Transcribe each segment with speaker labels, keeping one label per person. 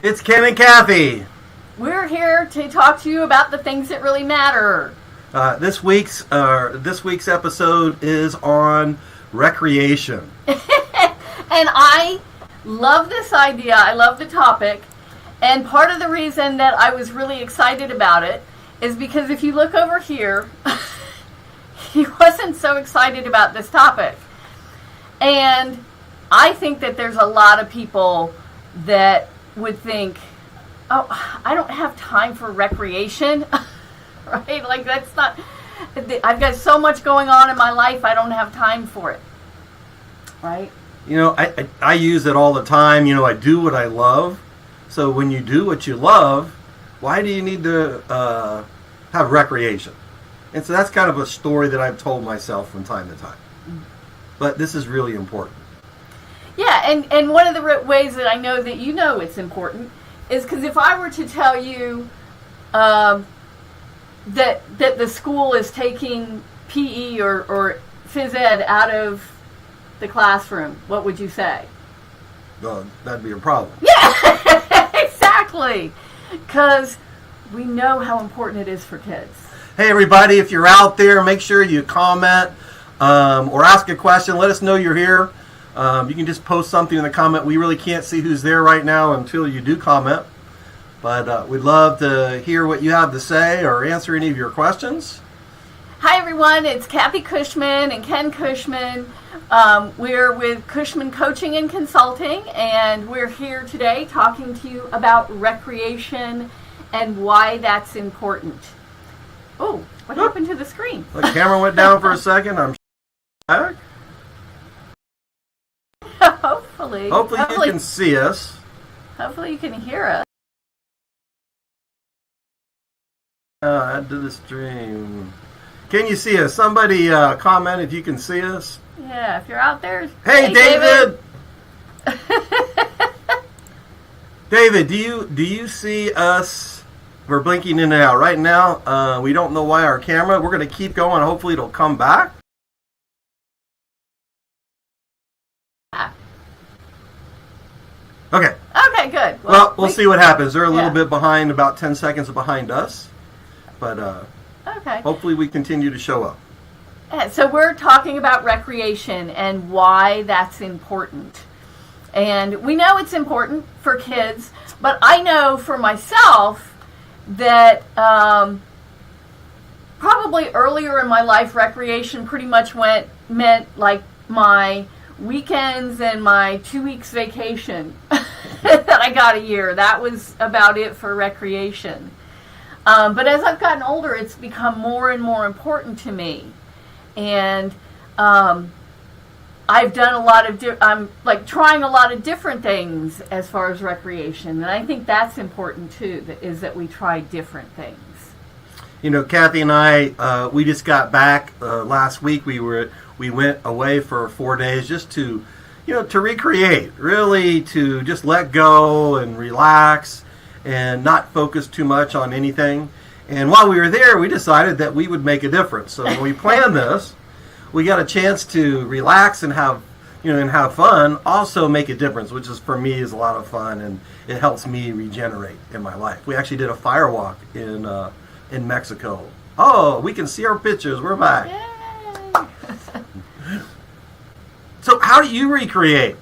Speaker 1: It's Ken and Kathy.
Speaker 2: We're here to talk to you about the things that really matter.
Speaker 1: This week's episode is on recreation.
Speaker 2: And I love this idea. I love the topic. And part of the reason that I was really excited about it is because if you look over here, he wasn't so excited about this topic. And I think that there's a lot of people that would think, oh, I don't have time for recreation, right? Like that's not, I've got so much going on in my life, I don't have time for it, right?
Speaker 1: You know, I use it all the time. You know, I do what I love. So when you do what you love, why do you need to have recreation? And so that's kind of a story that I've told myself from time to time. But this is really important.
Speaker 2: Yeah, and one of the ways that I know that you know it's important is because if I were to tell you that the school is taking PE or phys ed out of the classroom, what would you say?
Speaker 1: Well, that'd be a problem.
Speaker 2: Yeah, exactly. Because we know how important it is for kids.
Speaker 1: Hey, everybody, if you're out there, make sure you comment or ask a question. Let us know you're here. You can just post something in the comment. We really can't see who's there right now until you do comment. But we'd love to hear what you have to say or answer any of your questions.
Speaker 2: Hi, everyone. It's Kathy Cushman and Ken Cushman. We're with Cushman Coaching and Consulting, and we're here today talking to you about recreation and why that's important. Oh, what happened to the screen?
Speaker 1: The camera went down for a second. I'm back.
Speaker 2: Hopefully
Speaker 1: you can see us.
Speaker 2: Hopefully you can hear us.
Speaker 1: Add to the stream. Can you see us? Somebody comment if you can see us.
Speaker 2: Yeah, if you're out there.
Speaker 1: Hey, David! David, do you see us? We're blinking in and out. Right now, we don't know why our camera. We're going to keep going. Hopefully it'll come back. Okay.
Speaker 2: Okay, good.
Speaker 1: Well, we'll see what happens. They're a little bit behind, about 10 seconds behind us. But
Speaker 2: okay.
Speaker 1: Hopefully we continue to show up.
Speaker 2: Yeah, so we're talking about recreation and why that's important. And we know it's important for kids, but I know for myself that probably earlier in my life, recreation pretty much meant like my weekends and my 2 weeks vacation that I got a year. That was about it for recreation. But as I've gotten older, it's become more and more important to me. And I've done a lot of, I'm like trying a lot of different things as far as recreation. And I think that's important too, is that we try different things.
Speaker 1: You know, Kathy and I, we just got back last week. We went away for 4 days just to, to recreate, really to just let go and relax and not focus too much on anything. And while we were there, we decided that we would make a difference. So when we planned this, we got a chance to relax and have fun, also make a difference, which is for me is a lot of fun, and it helps me regenerate in my life. We actually did a fire walk in Mexico. Oh, we can see our pictures. We're back.
Speaker 2: Yay.
Speaker 1: So how do you recreate?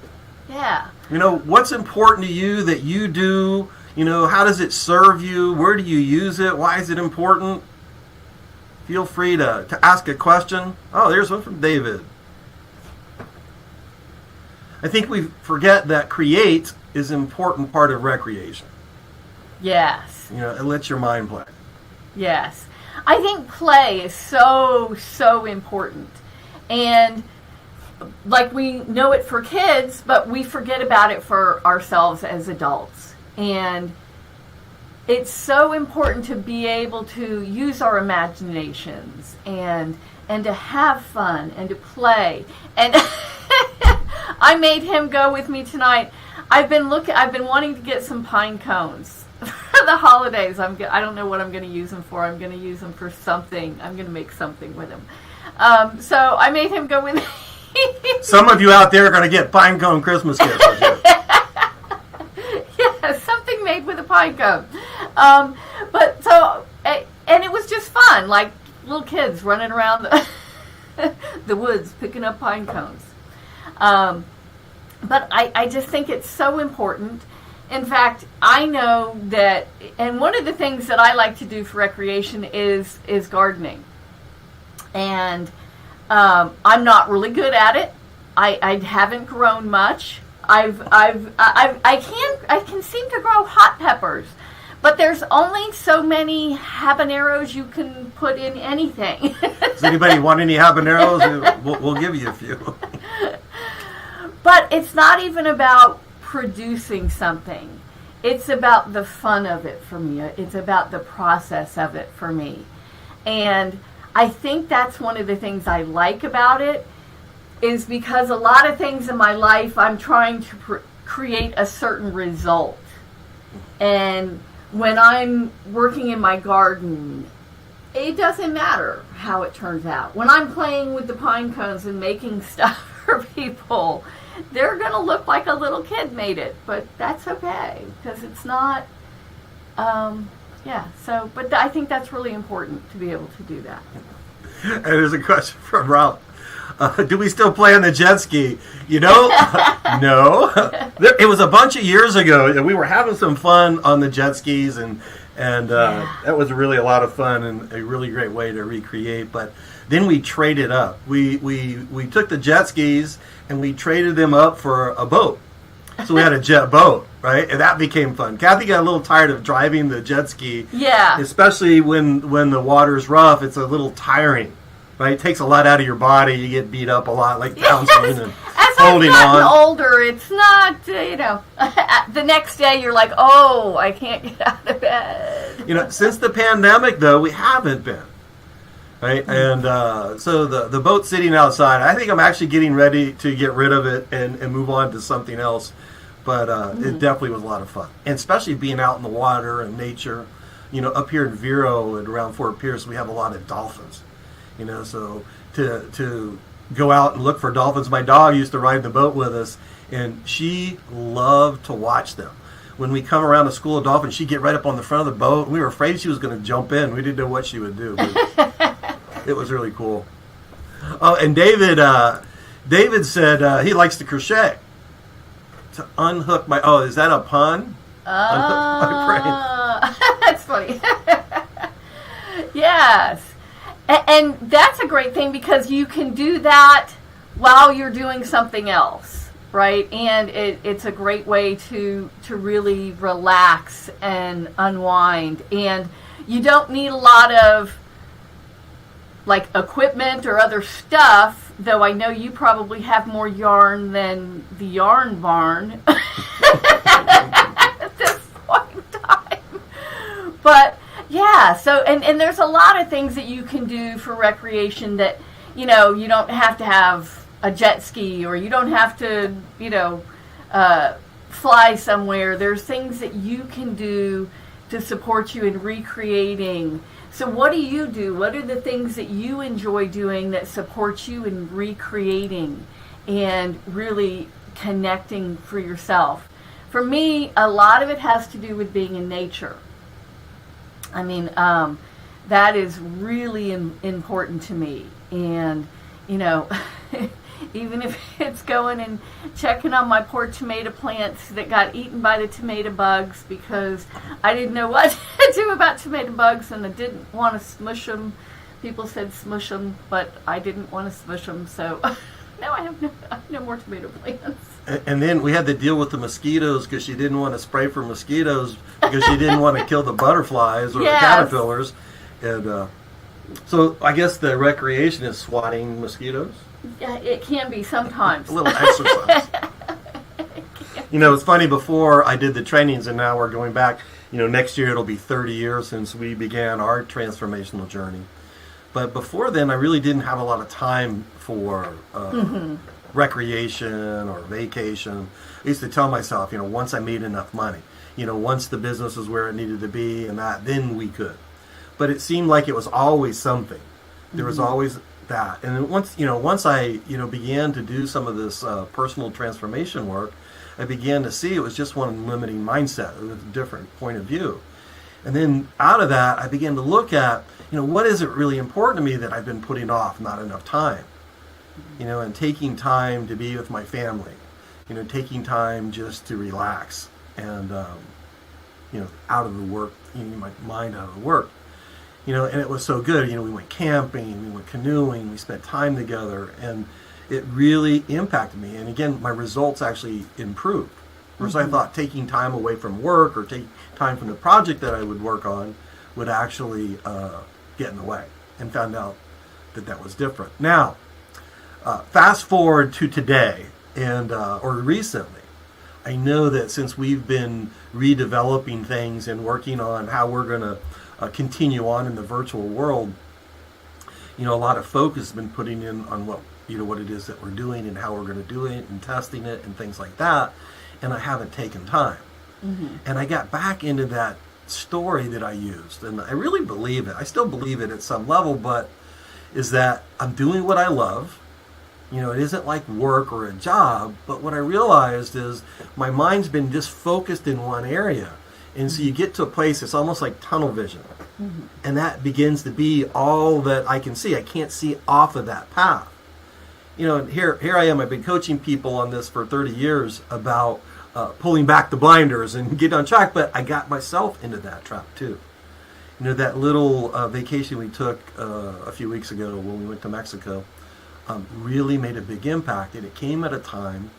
Speaker 2: Yeah.
Speaker 1: What's important to you that you do? How does it serve you? Where do you use it? Why is it important? Feel free to ask a question. Oh, there's one from David. I think we forget that create is an important part of recreation.
Speaker 2: Yes.
Speaker 1: It lets your mind play.
Speaker 2: Yes. I think play is so, so important. And like we know it for kids, but we forget about it for ourselves as adults. And it's so important to be able to use our imaginations and to have fun and to play. And I made him go with me tonight. I've been wanting to get some pine cones for the holidays. I don't know what I'm going to use them for. I'm going to use them for something. I'm going to make something with them. So I made him go with me.
Speaker 1: Some of you out there are going to get pine cone Christmas gifts.
Speaker 2: Yeah, something made with a pine cone. But so, and it was just fun, like little kids running around the woods picking up pine cones. But I just think it's so important. In fact, I know that, and one of the things that I like to do for recreation is gardening. And I'm not really good at it. I haven't grown much. I can seem to grow hot peppers, but there's only so many habaneros you can put in anything.
Speaker 1: Does anybody want any habaneros? We'll give you a few.
Speaker 2: But it's not even about producing something. It's about the fun of it for me. It's about the process of it for me. And I think that's one of the things I like about it, is because a lot of things in my life I'm trying to create a certain result. And when I'm working in my garden, it doesn't matter how it turns out. When I'm playing with the pine cones and making stuff for people, they're going to look like a little kid made it, but that's okay, because it's not, but I think that's really important to be able to do that.
Speaker 1: And there's a question from Ralph. Do we still play on the jet ski? No. It was a bunch of years ago, and we were having some fun on the jet skis, and that was really a lot of fun and a really great way to recreate. But then we traded up. We took the jet skis and we traded them up for a boat. So we had a jet boat, right? And that became fun. Kathy got a little tired of driving the jet ski.
Speaker 2: Yeah.
Speaker 1: Especially when the water's rough, it's a little tiring, right? It takes a lot out of your body. You get beat up a lot, like bouncing and
Speaker 2: as
Speaker 1: holding
Speaker 2: I've gotten
Speaker 1: on.
Speaker 2: older, it's not, the next day you're like, oh, I can't get out of bed.
Speaker 1: Since the pandemic, though, we haven't been. Right, and so the boat's sitting outside. I think I'm actually getting ready to get rid of it and move on to something else. But it definitely was a lot of fun, and especially being out in the water and nature. Up here in Vero and around Fort Pierce, we have a lot of dolphins. So to go out and look for dolphins. My dog used to ride the boat with us, and she loved to watch them. When we come around a school of dolphins, she'd get right up on the front of the boat. We were afraid she was going to jump in. We didn't know what she would do. But it was really cool. Oh, and David said he likes to crochet. To unhook my... Oh, is that a pun? Unhook my brain.
Speaker 2: That's funny. Yes. And that's a great thing, because you can do that while you're doing something else, right? And it's a great way to really relax and unwind. And you don't need a lot of like equipment or other stuff, though I know you probably have more yarn than the yarn barn at this point in time. But yeah, so and there's a lot of things that you can do for recreation that, you don't have to have a jet ski, or you don't have to, fly somewhere. There's things that you can do to support you in recreating. So what do you do? What are the things that you enjoy doing that support you in recreating and really connecting for yourself? For me, a lot of it has to do with being in nature. I mean, that is really important to me. And, even if it's going and checking on my poor tomato plants that got eaten by the tomato bugs because I didn't know what to do about tomato bugs, and I didn't want to smush them. People said smush them, but I didn't want to smush them, so now I have no more tomato plants.
Speaker 1: And then we had to deal with the mosquitoes because she didn't want to spray for mosquitoes because she didn't want to kill the butterflies or the caterpillars. And so I guess the recreation is swatting mosquitoes?
Speaker 2: Yeah, it can be sometimes.
Speaker 1: A little exercise. It's funny, before I did the trainings and now we're going back, next year it'll be 30 years since we began our transformational journey. But before then, I really didn't have a lot of time for recreation or vacation. I used to tell myself, once I made enough money, once the business was where it needed to be and that, then we could. But it seemed like it was always something. There was always that. And once I, began to do some of this personal transformation work, I began to see it was just one limiting mindset with a different point of view. And then out of that, I began to look at, what is it really important to me that I've been putting off not enough time? And taking time to be with my family, taking time just to relax and, out of the work, my mind out of the work. And it was so good. We went camping, we went canoeing, we spent time together, and it really impacted me. And again, my results actually improved. Whereas I thought taking time away from work or taking time from the project that I would work on would actually get in the way, and found out that that was different. Now, fast forward to today, and or recently, I know that since we've been redeveloping things and working on how we're going to continue on in the virtual world, a lot of focus has been putting in on what it is that we're doing and how we're going to do it and testing it and things like that. And I haven't taken time. And I got back into that story that I used, and I really believe it. I still believe it at some level, but is that I'm doing what I love. It isn't like work or a job, but what I realized is my mind's been just focused in one area. And so you get to a place, it's almost like tunnel vision. And that begins to be all that I can see. I can't see off of that path. And here I am. I've been coaching people on this for 30 years about pulling back the blinders and get on track, but I got myself into that trap too. That little vacation we took a few weeks ago when we went to Mexico really made a big impact, and it came at a time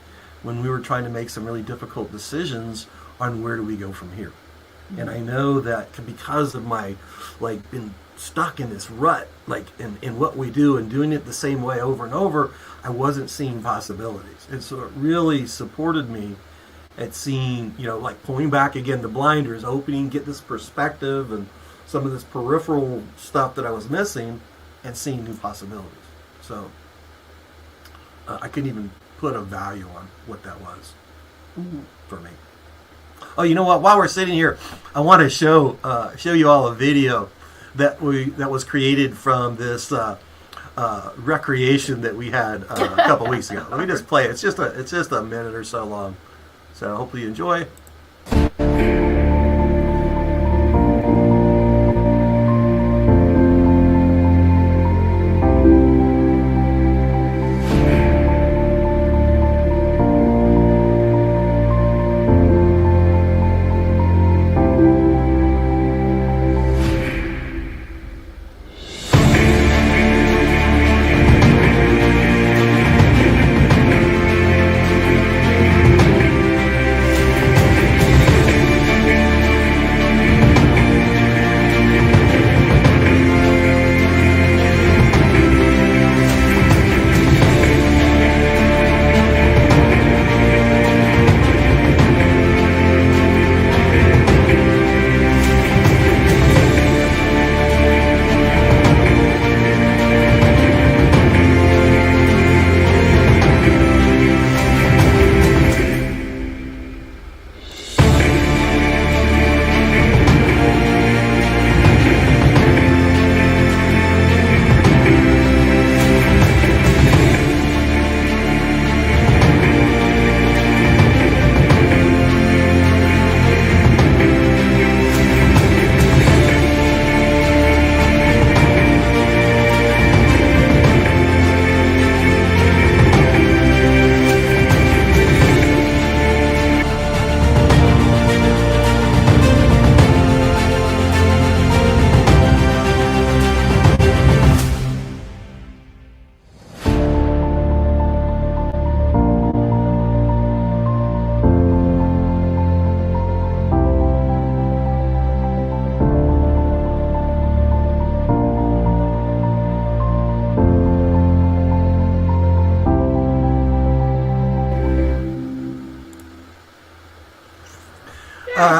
Speaker 1: when we were trying to make some really difficult decisions on where do we go from here. And I know that because of my been stuck in this rut, in what we do and doing it the same way over and over, I wasn't seeing possibilities. And so it really supported me at seeing, pulling back again the blinders, opening, get this perspective and some of this peripheral stuff that I was missing, and seeing new possibilities. So I couldn't even put a value on what that was for me. Oh, you know what? While we're sitting here, I want to show you all a video that was created from this recreation that we had a couple weeks ago. Let me just play it. It's just a minute or so long. So hopefully you enjoy.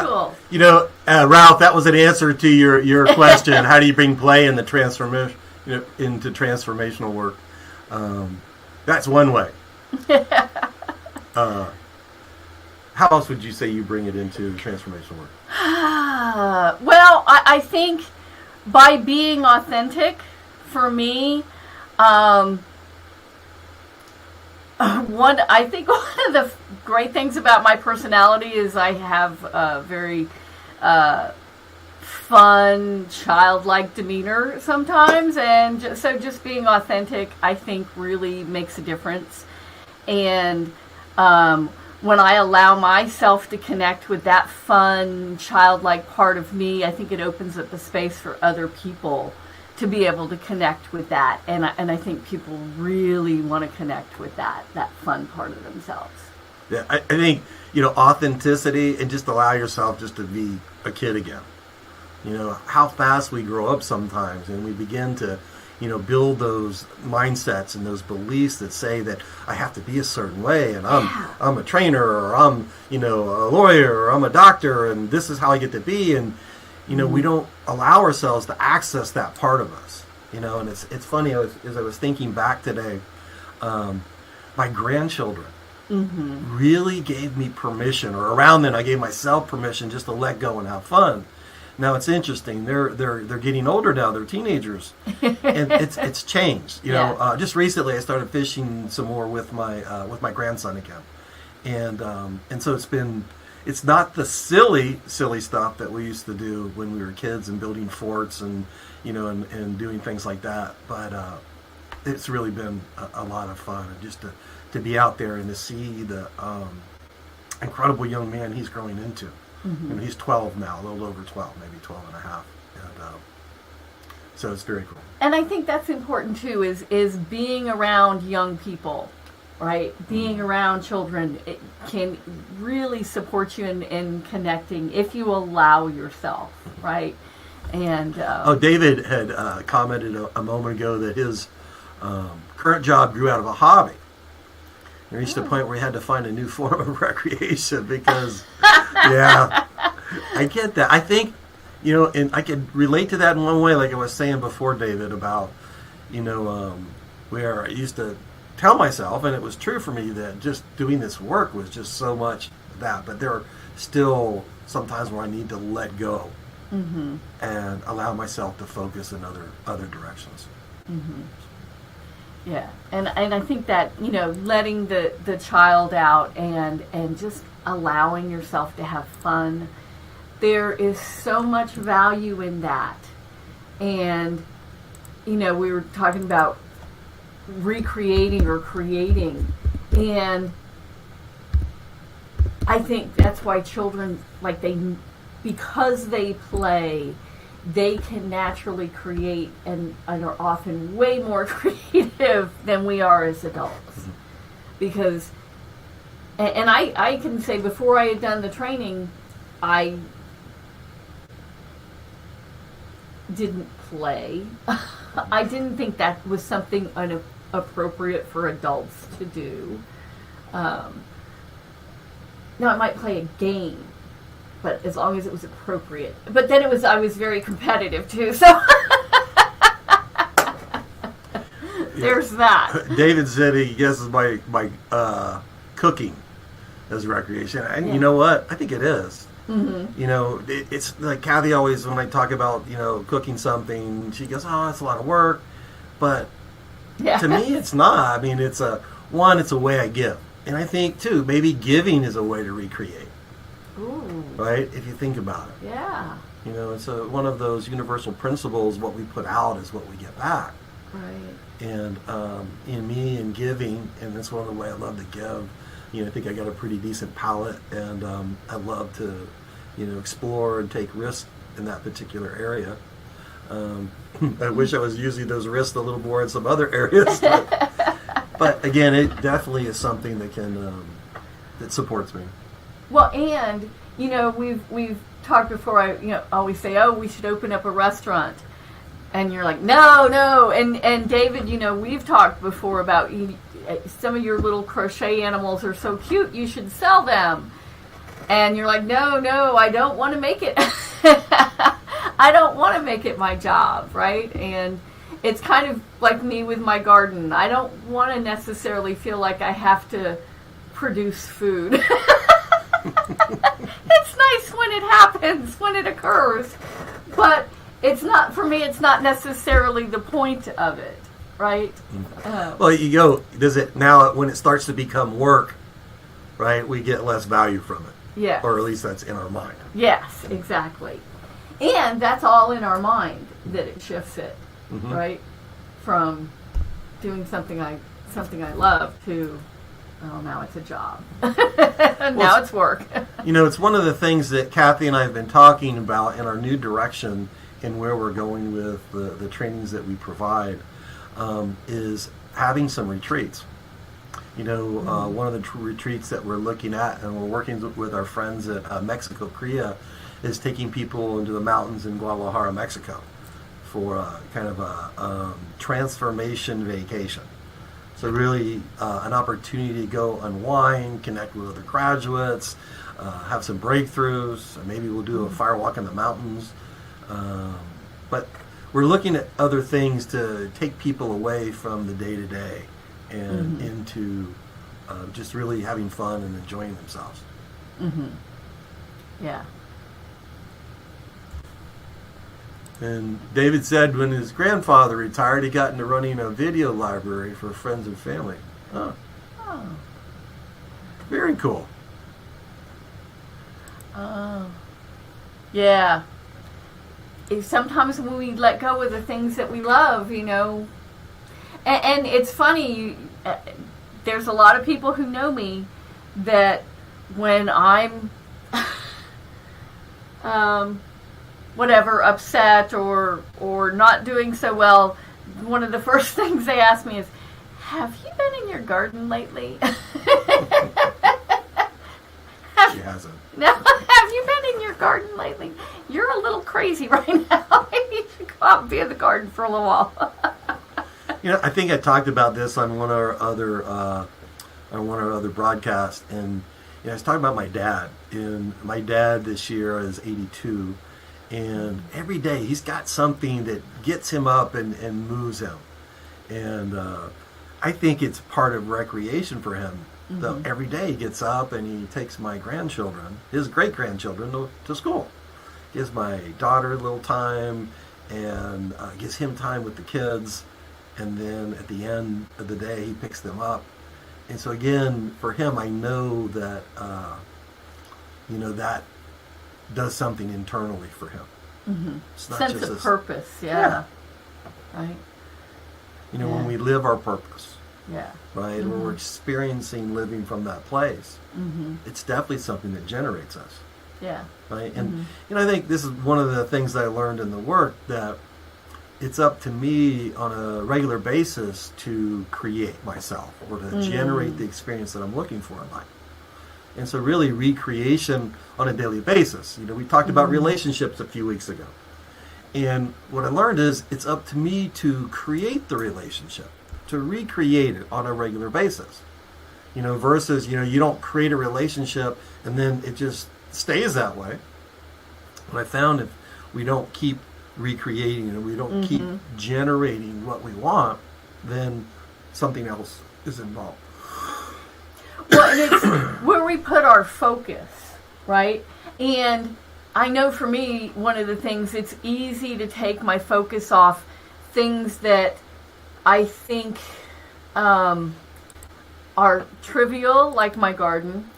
Speaker 2: Cool.
Speaker 1: Ralph, that was an answer to your question. How do you bring play in the transformation into transformational work? That's one way. How else would you say you bring it into transformational work?
Speaker 2: Well, I think by being authentic, for me, I think one of the great things about my personality is I have a very fun, childlike demeanor sometimes, and so just being authentic, I think, really makes a difference. And when I allow myself to connect with that fun, childlike part of me, I think it opens up the space for other people to be able to connect with that. And I think people really want to connect with that fun part of themselves.
Speaker 1: Yeah, I think, authenticity, and just allow yourself just to be a kid again. How fast we grow up sometimes, and we begin to, build those mindsets and those beliefs that say that I have to be a certain way, and I'm a trainer, or I'm, a lawyer, or I'm a doctor, and this is how I get to be. And, we don't allow ourselves to access that part of us, and it's funny, as I was thinking back today, my grandchildren really gave me permission, or around then I gave myself permission just to let go and have fun. Now it's interesting. They're getting older now. They're teenagers, and it's changed. Just recently I started fishing some more with my grandson again, and so it's not the silly stuff that we used to do when we were kids and building forts and and doing things like that. But it's really been a lot of fun, and just to be out there and to see the incredible young man he's growing into. He's 12 now, a little over 12, maybe 12 and a half. And so it's very cool.
Speaker 2: And I think that's important too, is being around young people, right? Being around children, it can really support you in connecting if you allow yourself, right? And
Speaker 1: David had commented a moment ago that his current job grew out of a hobby. He reached a point where he had to find a new form of recreation because, yeah, I get that. I think, and I could relate to that in one way, like I was saying before, David, about, where I used to tell myself, and it was true for me, that just doing this work was just so much that. But there are still some times where I need to let go and allow myself to focus in other directions.
Speaker 2: Yeah, and I think that, letting the child out and just allowing yourself to have fun, there is so much value in that. And, we were talking about recreating or creating, and I think that's why children, because they play, they can naturally create and are often way more creative than we are as adults. Because, and I can say, before I had done the training, I didn't play. I didn't think that was something appropriate for adults to do. Now, I might play a game, but as long as it was appropriate. But then I was very competitive too, so there's that.
Speaker 1: David said he guesses my cooking as recreation, and you know what? I think it is. It's like Kathy always, when I talk about cooking something, she goes, "Oh, it's a lot of work," but to me, it's not. I mean, it's a way I give, and I think too, maybe giving is a way to recreate.
Speaker 2: Ooh.
Speaker 1: Right? If you think about it.
Speaker 2: Yeah.
Speaker 1: It's one of those universal principles: what we put out is what we get back.
Speaker 2: Right.
Speaker 1: And in me and giving, and that's one of the ways I love to give. I think I got a pretty decent palate, and I love to, explore and take risks in that particular area. I wish I was using those risks a little more in some other areas, but again, it definitely is something that can that supports me.
Speaker 2: Well, and we've talked before. I always say, "Oh, we should open up a restaurant," and you're like, "No." And David, we've talked before about some of your little crochet animals are so cute. You should sell them. And you're like, "No, I don't want to make it. I don't want to make it my job, right?" And it's kind of like me with my garden. I don't want to necessarily feel like I have to produce food. It's nice when it happens, when it occurs, but it's not, for me, it's not necessarily the point of it. right?
Speaker 1: Well, you go, does it now when it starts to become work, right? We get less value from it.
Speaker 2: Yeah.
Speaker 1: Or at least that's in our mind.
Speaker 2: Yes, exactly. And that's all in our mind that it shifts it, right? From doing something I love to, oh, now it's a job. Now it's work.
Speaker 1: It's one of the things that Kathy and I have been talking about in our new direction in where we're going with the trainings that we provide, is having some retreats. One of the retreats that we're looking at, and we're working with our friends at Mexico Korea, is taking people into the mountains in Guadalajara, Mexico, for kind of a transformation vacation. So really an opportunity to go unwind, connect with other graduates, have some breakthroughs. Maybe we'll do a fire walk in the mountains. But we're looking at other things to take people away from the day-to-day and into just really having fun and enjoying themselves.
Speaker 2: Yeah.
Speaker 1: And David said when his grandfather retired, he got into running a video library for friends and family. Oh. Very cool.
Speaker 2: Oh. Yeah. Sometimes when we let go of the things that we love, and it's funny, there's a lot of people who know me that when I'm upset or not doing so well, one of the first things they ask me is, have you been in your garden lately?
Speaker 1: She hasn't.
Speaker 2: No, have you been in your garden lately? You're a little crazy right now. You should go out and be in the garden for a little while.
Speaker 1: I think I talked about this on one of our other broadcasts, and I was talking about my dad. And my dad this year is 82, and every day he's got something that gets him up and moves him. And I think it's part of recreation for him. So every day he gets up and he takes my grandchildren, his great-grandchildren, to school. Gives my daughter a little time and gives him time with the kids. And then at the end of the day, he picks them up. And so again, for him, I know that, that does something internally for him. It's not
Speaker 2: Sense
Speaker 1: just
Speaker 2: of purpose, yeah. Right.
Speaker 1: When we live our purpose.
Speaker 2: Yeah.
Speaker 1: Right? When we're experiencing living from that place, it's definitely something that generates us.
Speaker 2: Yeah.
Speaker 1: Right? And, I think this is one of the things that I learned in the work, that it's up to me on a regular basis to create myself or to generate the experience that I'm looking for in life. And so really recreation on a daily basis. We talked about relationships a few weeks ago. And what I learned is it's up to me to create the relationship, to recreate it on a regular basis. Versus, you don't create a relationship and then it just stays that way. What I found, if we don't keep recreating and we don't keep generating what we want, then something else is involved.
Speaker 2: Well, and it's where we put our focus, right? And I know for me, one of the things, it's easy to take my focus off things that I think are trivial, like my garden,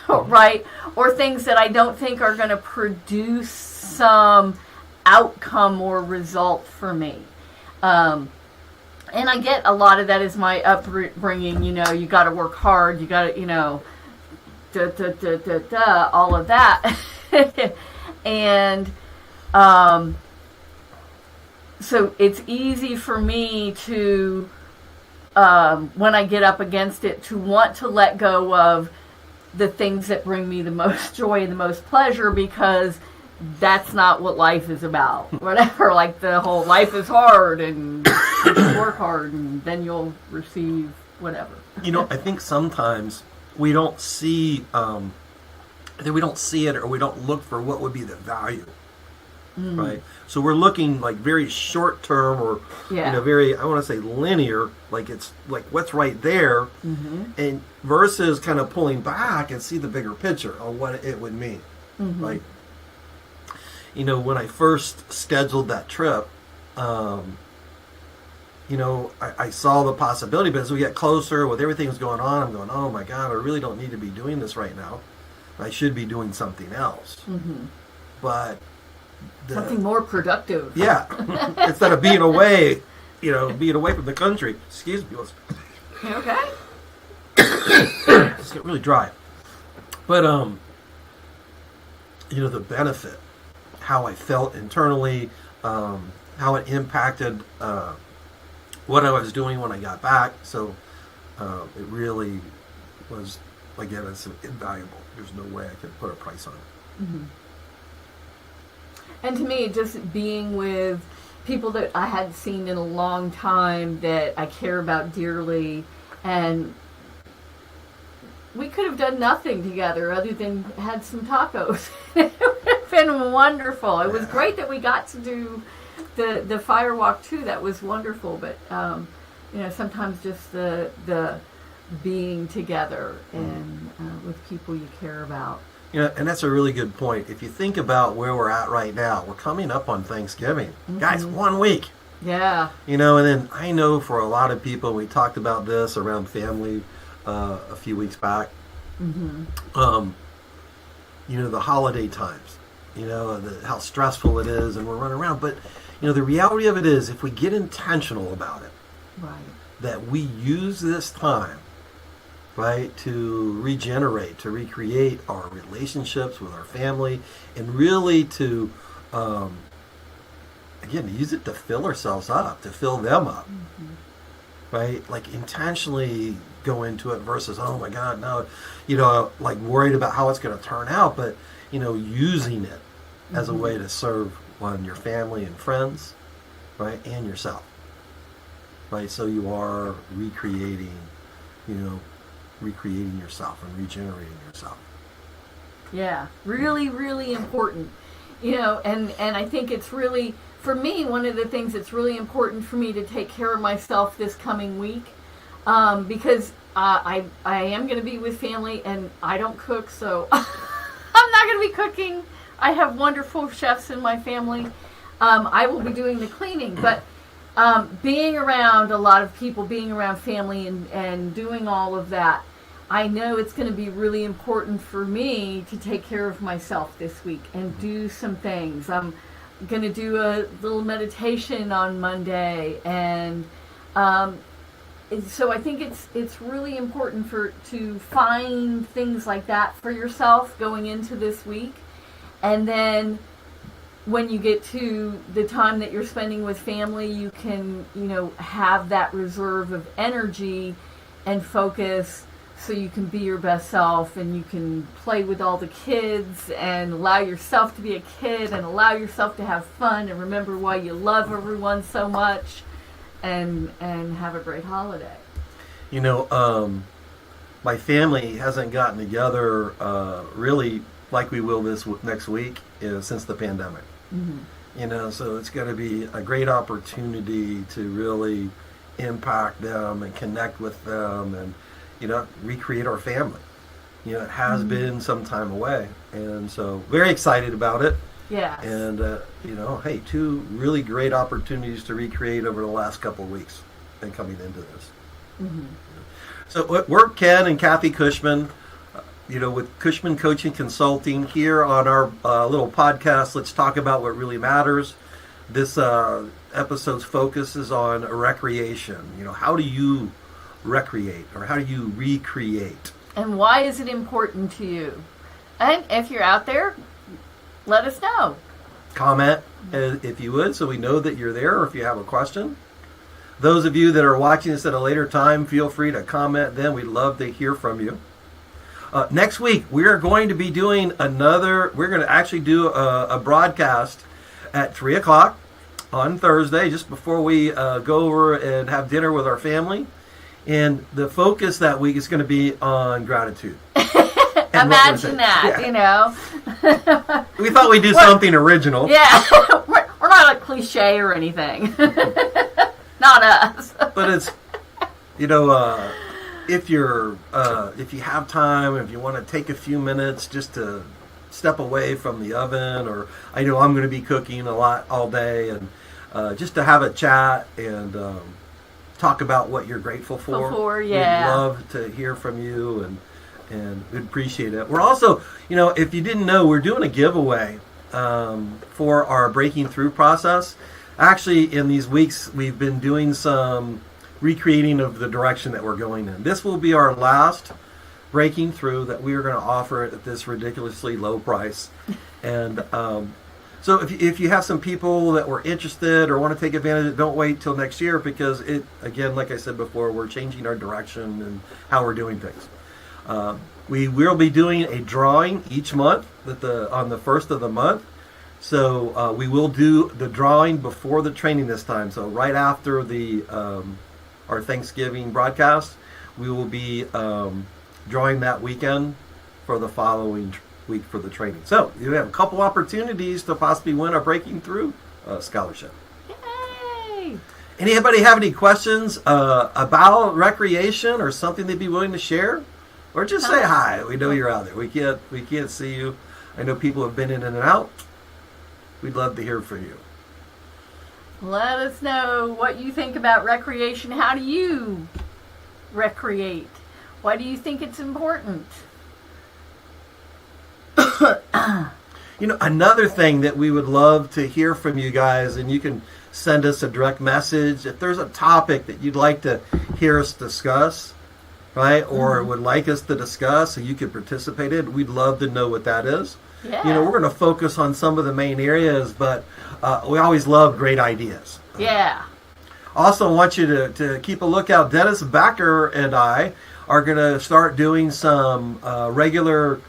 Speaker 2: right? Or things that I don't think are going to produce some outcome or result for me. And I get a lot of that is my upbringing, you got to work hard, you got to, all of that. And so it's easy for me to, when I get up against it, to want to let go of the things that bring me the most joy and the most pleasure, because that's not what life is about. Whatever, like the whole life is hard and you work hard and then you'll receive whatever.
Speaker 1: I think sometimes we don't see, either we don't see it or we don't look for what would be the value, right? So we're looking like very short term or, very, I want to say linear, like it's like what's right there, and versus kind of pulling back and see the bigger picture of what it would mean, right? When I first scheduled that trip, I saw the possibility, but as we get closer with everything that's going on, I'm going, oh my God, I really don't need to be doing this right now. I should be doing something else.
Speaker 2: Mm-hmm.
Speaker 1: But
Speaker 2: something more productive.
Speaker 1: Yeah. Instead of being away, being away from the country. Excuse me.
Speaker 2: Okay.
Speaker 1: It's get really dry. But, the benefit, how I felt internally, how it impacted what I was doing when I got back. So it really was, again, it's invaluable. There's no way I could put a price on it.
Speaker 2: Mm-hmm. And to me, just being with people that I hadn't seen in a long time that I care about dearly, and we could have done nothing together other than had some tacos. It would have been wonderful. It was great that we got to do the fire walk too. That was wonderful. But sometimes just the being together and with people you care about.
Speaker 1: And that's a really good point. If you think about where we're at right now, we're coming up on Thanksgiving. Mm-hmm. Guys, 1 week.
Speaker 2: Yeah.
Speaker 1: And then I know for a lot of people, we talked about this around family a few weeks back.
Speaker 2: Mm-hmm.
Speaker 1: The holiday times, how stressful it is, and we're running around. But, the reality of it is, if we get intentional about it,
Speaker 2: right,
Speaker 1: that we use this time, right, to regenerate, to recreate our relationships with our family, and really to, again, use it to fill ourselves up, to fill them up, right? Like intentionally go into it versus, oh my God, no, like worried about how it's going to turn out, but, using it as a way to serve your family and friends, right, and yourself, right? So you are recreating yourself and regenerating yourself.
Speaker 2: Yeah, really, really important. And I think it's really, for me, one of the things that's really important for me to take care of myself this coming week, because I am going to be with family, and I don't cook, so I'm not going to be cooking. I have wonderful chefs in my family. I will be doing the cleaning, but being around a lot of people, being around family and doing all of that, I know it's going to be really important for me to take care of myself this week and do some things. I'm going to do a little meditation on Monday, and so I think it's really important to find things like that for yourself going into this week. And then when you get to the time that you're spending with family, you can, have that reserve of energy and focus so you can be your best self, and you can play with all the kids and allow yourself to be a kid and allow yourself to have fun and remember why you love everyone so much, and have a great holiday.
Speaker 1: My family hasn't gotten together really like we will this next week since the pandemic. Mm-hmm. So it's going to be a great opportunity to really impact them and connect with them and, recreate our family. It has been some time away, and so very excited about it.
Speaker 2: Yeah.
Speaker 1: And, hey, 2 really great opportunities to recreate over the last couple of weeks and coming into this. Mm-hmm. So we're Ken and Kathy Cushman, with Cushman Coaching Consulting here on our little podcast. Let's talk about what really matters. This episode's focus is on recreation. How do you recreate, or how do you recreate?
Speaker 2: And why is it important to you? And if you're out there, let us know.
Speaker 1: Comment if you would, so we know that you're there, or if you have a question. Those of you that are watching this at a later time, feel free to comment then. We'd love to hear from you. Next week, we're going to be doing we're going to actually do a broadcast at 3 o'clock on Thursday, just before we go over and have dinner with our family. And the focus that week is going to be on gratitude.
Speaker 2: Imagine that,
Speaker 1: yeah. We thought we'd do something original.
Speaker 2: Yeah, we're not a cliche or anything. Not us.
Speaker 1: But it's, if you have time, if you want to take a few minutes just to step away from the oven, or I know I'm going to be cooking a lot all day, and just to have a chat and talk about what you're grateful for.
Speaker 2: Yeah.
Speaker 1: We'd love to hear from you, and we'd appreciate it. We're also, if you didn't know, we're doing a giveaway for our breaking through process. Actually, in these weeks, we've been doing some recreating of the direction that we're going in. This will be our last breaking through that we are going to offer at this ridiculously low price. And so if you have some people that were interested or want to take advantage of it, don't wait till next year, because again, like I said before, we're changing our direction and how we're doing things. We will be doing a drawing each month on the first of the month. So we will do the drawing before the training this time. So right after our Thanksgiving broadcast, we will be drawing that weekend for the following week for the training. So you have a couple opportunities to possibly win a Breaking Through scholarship.
Speaker 2: Yay!
Speaker 1: Anybody have any questions about recreation or something they'd be willing to share? Or just say hi. We know you're out there. We can't see you. I know people have been in and out. We'd love to hear from you.
Speaker 2: Let us know what you think about recreation. How do you recreate? Why do you think it's important?
Speaker 1: Another thing that we would love to hear from you guys, and you can send us a direct message if there's a topic that you'd like to hear us discuss, right? Or would like us to discuss so you could participate in. We'd love to know what that is.
Speaker 2: Yeah.
Speaker 1: We're going to focus on some of the main areas, but we always love great ideas.
Speaker 2: Yeah.
Speaker 1: Also, want you to keep a lookout. Dennis Becker and I are going to start doing some regular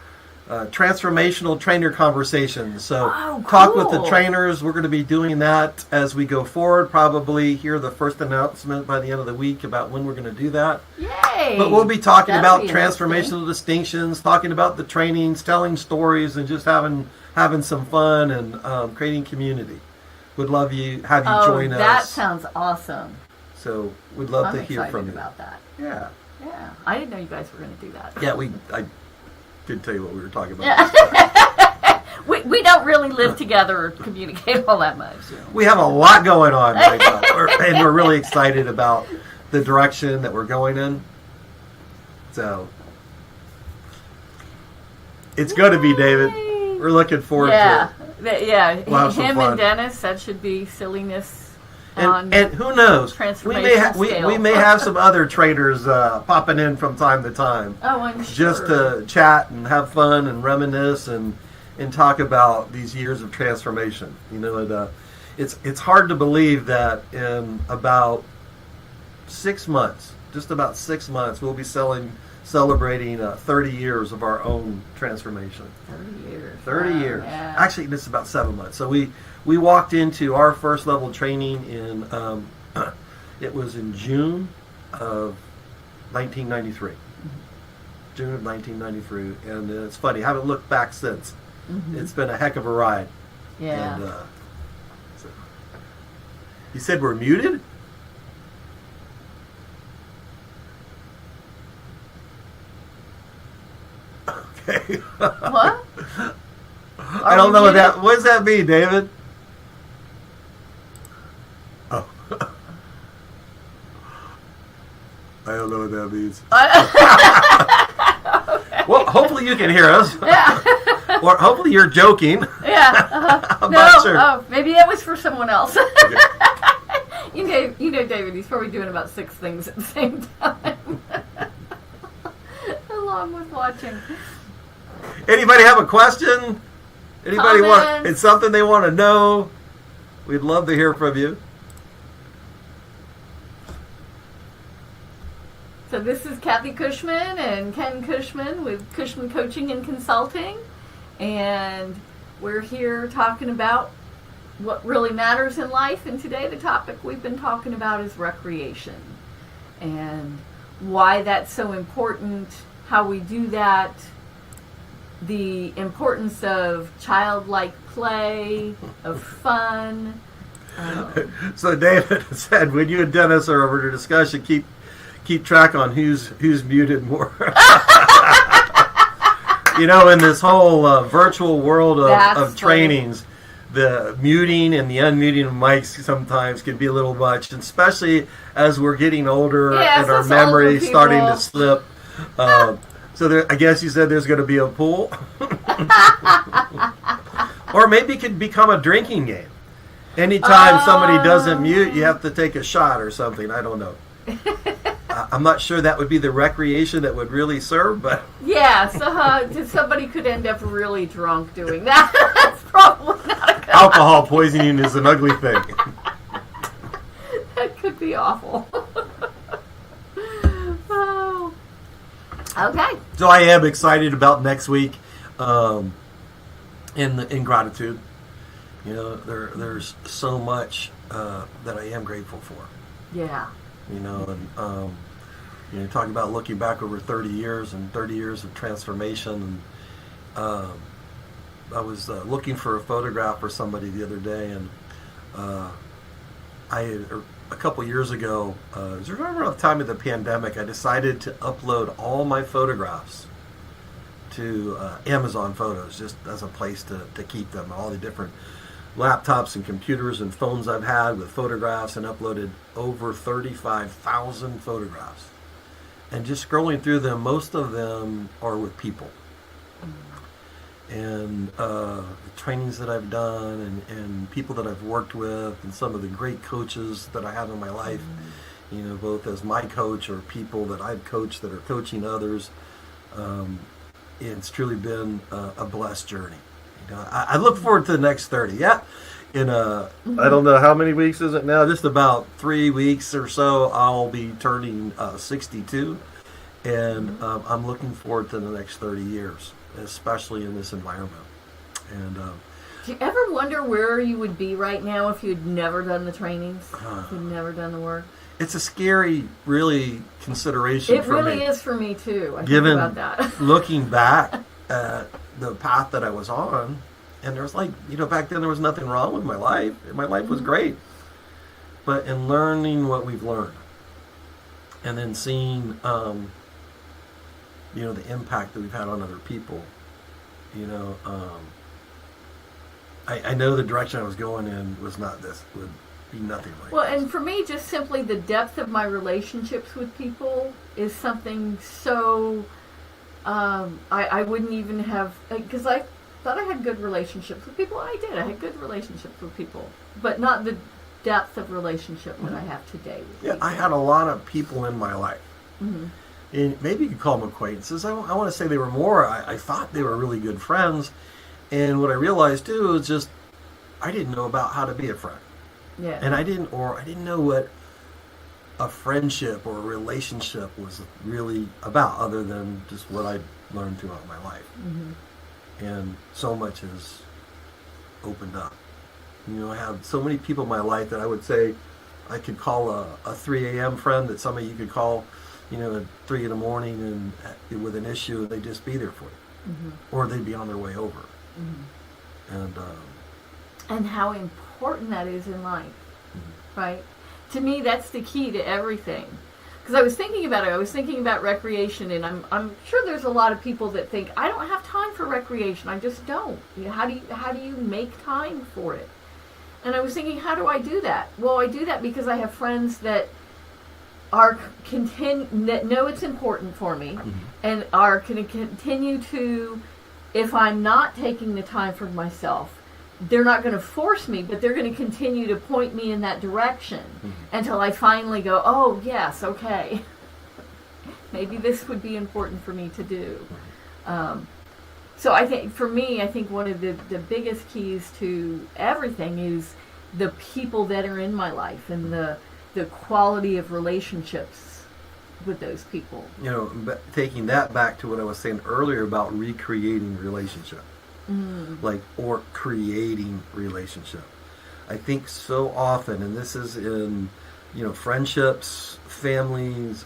Speaker 1: transformational trainer conversations. So talk with the trainers. We're going to be doing that as we go forward. Probably hear the first announcement by the end of the week about when we're going to do that.
Speaker 2: Yay!
Speaker 1: But we'll be talking about transformational distinctions, talking about the trainings, telling stories, and just having some fun and creating community. Would love have you join us.
Speaker 2: That sounds awesome.
Speaker 1: So we'd love to hear from you
Speaker 2: about that.
Speaker 1: Yeah.
Speaker 2: Yeah. I didn't know you guys were going to do that.
Speaker 1: Yeah, I couldn't tell you what we were talking about.
Speaker 2: we don't really live together or communicate all that much.
Speaker 1: We have a lot going on right now, and we're really excited about the direction that we're going in. So it's going to be, David. We're looking forward to it.
Speaker 2: Yeah,
Speaker 1: we'll
Speaker 2: him and Dennis, that should be silliness.
Speaker 1: And who knows? We may have some other trainers popping in from time to time.
Speaker 2: Oh, I'm sure.
Speaker 1: Just to chat and have fun and reminisce and talk about these years of transformation. It's hard to believe that in about 6 months, just about 6 months, we'll be celebrating 30 years of our own transformation.
Speaker 2: 30 years.
Speaker 1: 30 years.
Speaker 2: Yeah.
Speaker 1: Actually, this is about 7 months. So we walked into our first level training in, it was in June of 1993. June of 1993. And it's funny, I haven't looked back since. Mm-hmm. It's been a heck of a ride.
Speaker 2: Yeah.
Speaker 1: And, so. You said we're muted? Okay.
Speaker 2: What?
Speaker 1: I don't know what does that mean, David? Oh. I don't know what that means.
Speaker 2: Okay.
Speaker 1: Well, hopefully you can hear us.
Speaker 2: Yeah.
Speaker 1: Or hopefully you're joking.
Speaker 2: Yeah.
Speaker 1: I'm not sure.
Speaker 2: Oh, maybe that was for someone else.
Speaker 1: Okay.
Speaker 2: You know, David, he's probably doing about 6 things at the same time. Along with watching.
Speaker 1: Anybody have a question? Anybody it's something they want to know? We'd love to hear from you.
Speaker 2: So this is Kathy Cushman and Ken Cushman with Cushman Coaching and Consulting. And we're here talking about what really matters in life. And today the topic we've been talking about is recreation. And why that's so important, how we do that, the importance of childlike play, of fun.
Speaker 1: So David said, when you and Dennis are over to discussion, keep track on who's muted more. In this whole virtual world of trainings, the muting and the unmuting of mics sometimes can be a little much, and especially as we're getting older and our memory starting to slip. So there, I guess you said there's going to be a pool, or maybe it could become a drinking game. Anytime somebody doesn't mute, you have to take a shot or something. I don't know. I'm not sure that would be the recreation that would really serve, but
Speaker 2: yeah, so somebody could end up really drunk doing that. That's probably not a good
Speaker 1: alcohol poisoning is an ugly thing.
Speaker 2: That could be awful. Oh. Okay.
Speaker 1: So I am excited about next week. In gratitude, you know, there's so much that I am grateful for.
Speaker 2: Yeah.
Speaker 1: You know, and you know, talking about looking back over 30 years and 30 years of transformation. And I was looking for a photograph for somebody the other day, and I had, a couple years ago, around the time of the pandemic, I decided to upload all my photographs to Amazon Photos, just as a place to keep them. All the different laptops and computers and phones I've had with photographs, and uploaded over 35,000 photographs. And just scrolling through them, most of them are with people. And the trainings that I've done, and people that I've worked with, and some of the great coaches that I have in my life, you know, both as my coach or people that I've coached that are coaching others. It's truly been a blessed journey. You know, I look forward to the next 30. Yeah, in I don't know how many weeks is it now. Just about 3 weeks or so, I'll be turning 62, and I'm looking forward to the next 30 years, especially in this environment. And
Speaker 2: do you ever wonder where you would be right now if you'd never done the trainings, if you'd never done the work?
Speaker 1: It's a scary, really, consideration for me. It
Speaker 2: really is for me, too. I
Speaker 1: Given
Speaker 2: think about that.
Speaker 1: Looking back at the path that I was on, and there was back then there was nothing wrong with my life. My life was great. But in learning what we've learned, and then seeing, the impact that we've had on other people, I know the direction I was going in was not this, would be nothing like
Speaker 2: Well,
Speaker 1: this.
Speaker 2: and for me, just simply the depth of my relationships with people is something so, I wouldn't even have, because I thought I had good relationships with people, and I did. I had good relationships with people, but not the depth of relationship that I have today with people.
Speaker 1: I had a lot of people in my life.
Speaker 2: Mm-hmm.
Speaker 1: And maybe you could call them acquaintances. I want to say they were more. I thought they were really good friends. And what I realized, too, is just I didn't know about how to be a friend.
Speaker 2: Yeah.
Speaker 1: And I didn't know what a friendship or a relationship was really about, other than just what I learned throughout my life. Mm-hmm. And so much has opened up. I have so many people in my life that I would say I could call a 3 a.m. friend that some of you could call, at 3 in the morning and with an issue, and they'd just be there for you. Mm-hmm. Or they'd be on their way over. Mm-hmm.
Speaker 2: And how important that is in life,
Speaker 1: mm-hmm.
Speaker 2: right? To me, that's the key to everything. Because I was thinking about it. I was thinking about recreation, and I'm sure there's a lot of people that think, I don't have time for recreation. I just don't. How do you make time for it? And I was thinking, how do I do that? Well, I do that because I have friends that that know it's important for me, mm-hmm. and are going to continue to, if I'm not taking the time for myself, they're not going to force me, but they're going to continue to point me in that direction, mm-hmm. until I finally go, oh, yes, okay. Maybe this would be important for me to do. So I think, for me, one of the biggest keys to everything is the people that are in my life, and the quality of relationships with those people.
Speaker 1: Taking that back to what I was saying earlier about recreating relationship. Or creating relationship. I think so often, and this is in, friendships, families,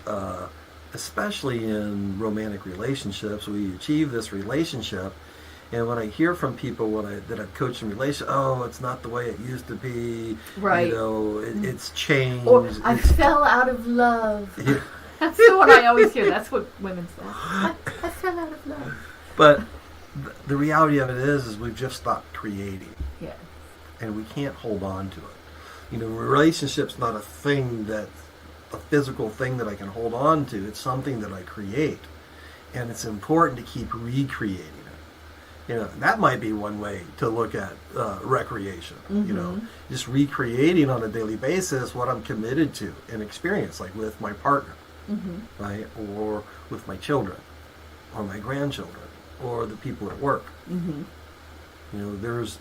Speaker 1: especially in romantic relationships, we achieve this relationship, and when I hear from people that I've coached in relationships, oh, it's not the way it used to be,
Speaker 2: right?
Speaker 1: It's changed.
Speaker 2: Or I fell out of love. Yeah. That's what I always hear. That's what women say. I fell out of love.
Speaker 1: But the reality of it is we've just stopped creating.
Speaker 2: Yeah.
Speaker 1: and we can't hold on to it. You know, relationship's not a thing that, a physical thing that I can hold on to. It's something that I create, and it's important to keep recreating it. You know, that might be one way to look at recreation. You know, just recreating on a daily basis what I'm committed to and experience, like with my partner, right, or with my children, or my grandchildren, or the people at work. You know, there's,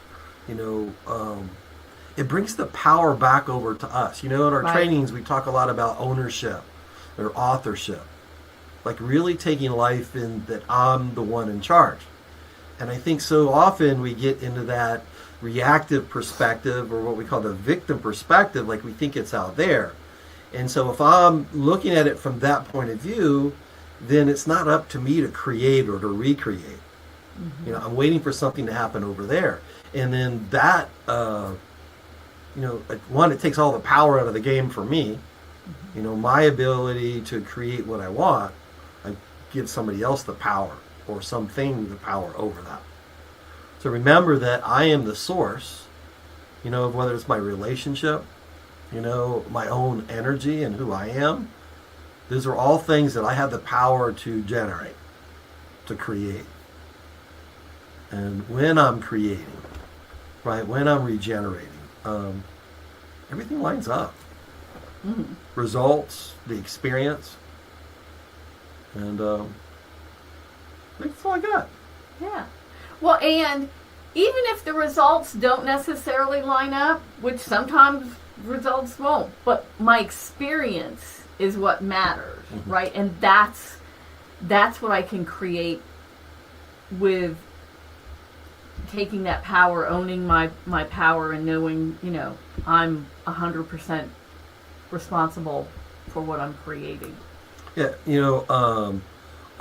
Speaker 1: you know, it brings the power back over to us. You know, in our trainings, we talk a lot about ownership or authorship, like really taking life in that I'm the one in charge. And I think so often we get into that reactive perspective, or what we call the victim perspective, like we think it's out there. And so if I'm looking at it from that point of view, then it's not up to me to create or to recreate. You know, I'm waiting for something to happen over there. And then that, you know, one, it takes all the power out of the game for me. You know, my ability to create what I want, I give somebody else the power, or something the power over that. So remember that I am the source, you know, of whether it's my relationship, you know, my own energy and who I am. Those are all things that I have the power to generate, to create. And when I'm creating, right, when I'm regenerating, everything lines up. Results, the experience, and that's all I got.
Speaker 2: Yeah. Well, and even if the results don't necessarily line up, which sometimes results won't, but my experience is what matters, right? And that's what I can create with taking that power, owning my power, and knowing, you know, I'm 100% responsible for what I'm creating.
Speaker 1: Yeah, you know,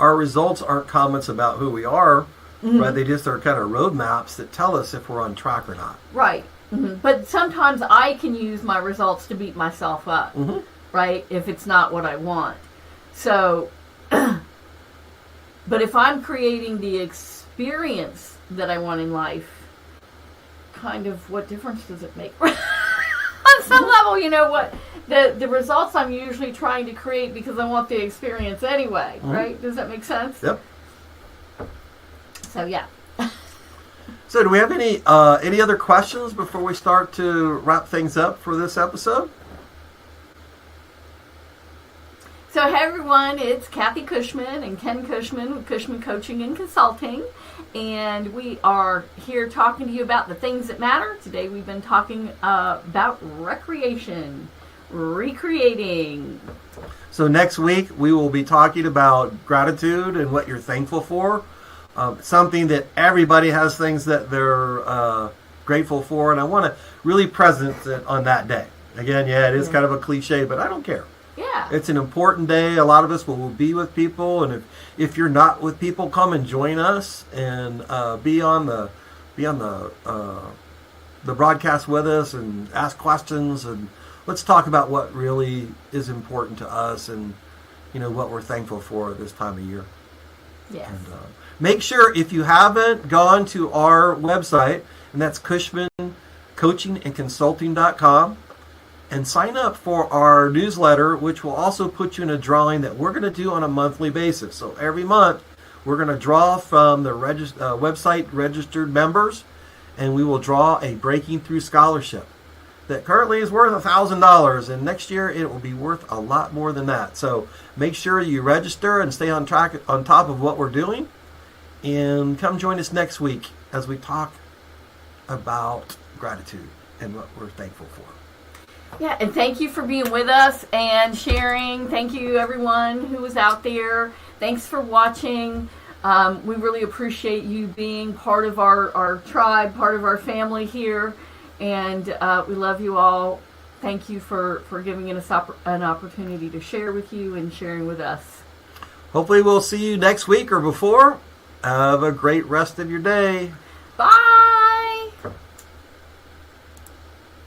Speaker 1: our results aren't comments about who we are, right? They just are kind of roadmaps that tell us if we're on track or not.
Speaker 2: Right. But sometimes I can use my results to beat myself up, right? If it's not what I want. So, but if I'm creating the experience that I want in life, kind of what difference does it make? On some level, you know what? The results I'm usually trying to create because I want the experience anyway, right? Does that make sense?
Speaker 1: Yep.
Speaker 2: So, yeah.
Speaker 1: So do we have any other questions before we start to wrap things up for this episode?
Speaker 2: So, hey everyone, it's Kathy Cushman and Ken Cushman with Cushman Coaching and Consulting. And we are here talking to you about the things that matter. Today we've been talking about recreation, recreating.
Speaker 1: So next week we will be talking about gratitude and what you're thankful for. Something that everybody has things that they're grateful for. And I want to really present it on that day. Again, yeah, it is kind of a cliche, but I don't care.
Speaker 2: Yeah.
Speaker 1: It's an important day. A lot of us will be with people, and if you're not with people, come and join us and be on the broadcast with us and ask questions, and let's talk about what really is important to us, and you know what we're thankful for at this time of year.
Speaker 2: Yes.
Speaker 1: And make sure, if you haven't gone to our website, and that's CushmanCoachingandConsulting.com, and sign up for our newsletter, which will also put you in a drawing that we're going to do on a monthly basis. So every month, we're going to draw from the website registered members, and we will draw a Breaking Through Scholarship that currently is worth $1,000, and next year it will be worth a lot more than that. So make sure you register and stay on track, on top of what we're doing, and come join us next week as we talk about gratitude and what we're thankful for.
Speaker 2: Yeah, and thank you for being with us and sharing. Thank you, everyone who was out there. Thanks for watching. We really appreciate you being part of our tribe, part of our family here, and we love you all. Thank you for giving us an opportunity to share with you and sharing with us.
Speaker 1: Hopefully we'll see you next week or before. Have a great rest of your day.